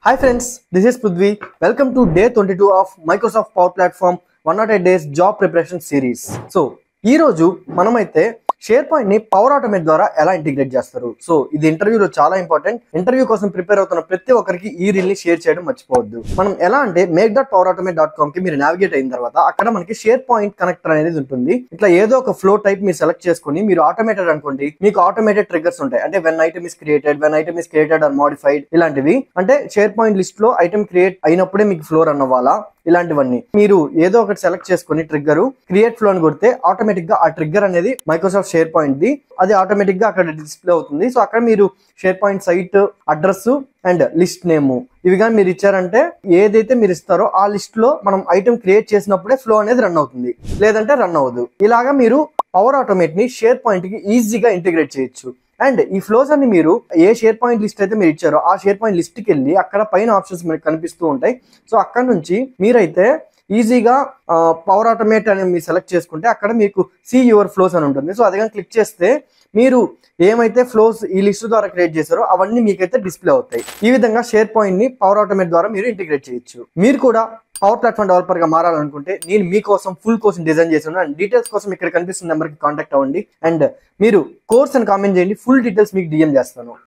Hi friends, this is Prithvi. Welcome to day 22 of Microsoft Power Platform 108 Days Job Preparation Series. So, ఈ రోజు మనమైతే share point ని power automate ద్వారా ఎలా integrate చేస్తారు. So ఇది ఇంటర్వ్యూలో చాలా ఇంపార్టెంట్. ఇంటర్వ్యూ కోసం ప్రిపేర్ అవుతున్న ప్రతి ఒక్కరికి ఈ రీల్ ని షేర్ చేయడం మర్చిపోవద్దు. మనం ఎలా అంటే make.powerautomate.com కి మీరు నావిగేట్ అయిన తర్వాత అక్కడ మనకి షేర్ పాయింట్ కనెక్టర్ అనేది ఉంటుంది. ఇట్లా ఏదో ఒక ఫ్లో టైప్ మీరు సెలెక్ట్ చేసుకుని మీరు ఆటోమేటెడ్ అనుకోండి, మీకు ఆటోమేటెడ్ ట్రిగ్గర్స్ ఉంటాయి. అంటే when item is created or modified ఇలాంటివి. అంటే షేర్ పాయింట్ లిస్ట్ లో ఐటమ్ క్రియేట్ అయినప్పుడే మీకు ఫ్లో రన్ అవ్వాలా ఇలాంటివన్నీ మీరు ఏదో ఒకటి సెలెక్ట్ చేసుకుని ట్రిగ్గర్ క్రియేట్ ఫ్లో అని కొడితే ఆటోమేటిక్ గా ఆ ట్రిగ్గర్ అనేది మైక్రోసాఫ్ట్ షేర్ పాయింట్ ది అది ఆటోమేటిక్ గా అక్కడ డిస్ప్లే అవుతుంది. సో అక్కడ మీరు SharePoint site address and list name ఇవి కానీ మీరు ఇచ్చారంటే ఏదైతే మీరు ఇస్తారో ఆ లిస్ట్ లో మనం ఐటమ్ క్రియేట్ చేసినప్పుడే ఫ్లో అనేది రన్ అవుతుంది, లేదంటే రన్ అవ్వదు. ఇలాగా మీరు పవర్ ఆటోమేట్ ని షేర్ పాయింట్ కి ఈజీగా ఇంటిగ్రేట్ చేయొచ్చు. అండ్ ఈ ఫ్లోస్ అన్ని మీరు ఏ షేర్ పాయింట్ లిస్ట్ అయితే మీరు ఇచ్చారో ఆ షేర్ పాయింట్ లిస్ట్ కి వెళ్ళి అక్కడ పైన ఆప్షన్స్ మీకు కనిపిస్తూ ఉంటాయి. సో అక్కడ నుంచి మీరైతే ఈజీగా పవర్ ఆటోమేట్ అని మీరు సెలెక్ట్ చేసుకుంటే అక్కడ మీకు సీ యువర్ ఫ్లోస్ అని ఉంటుంది. సో అది కానీ క్లిక్ చేస్తే మీరు ఏమైతే ఫ్లోస్ ఈ లిస్ట్ ద్వారా క్రియేట్ చేశారో అవన్నీ మీకైతే డిస్ప్లే అవుతాయి. ఈ విధంగా షేర్ పాయింట్ ని పవర్ ఆటోమేట్ ద్వారా మీరు ఇంటిగ్రేట్ చేయొచ్చు. మీరు కూడా పవర్ ప్లాట్ఫామ్ డెవలపర్ గా మారాలనుకుంటే నేను మీకోసం ఫుల్ కోర్స్ డిజైన్ చేశాను. అండ్ డీటెయిల్స్ కోసం ఇక్కడ కనిపిస్తున్న నెంబర్ కి కాంటాక్ట్ అవ్వండి. అండ్ మీరు కోర్స్ అని కామెంట్ చేయండి, ఫుల్ డీటెయిల్స్ మీకు డిఎం చేస్తాను.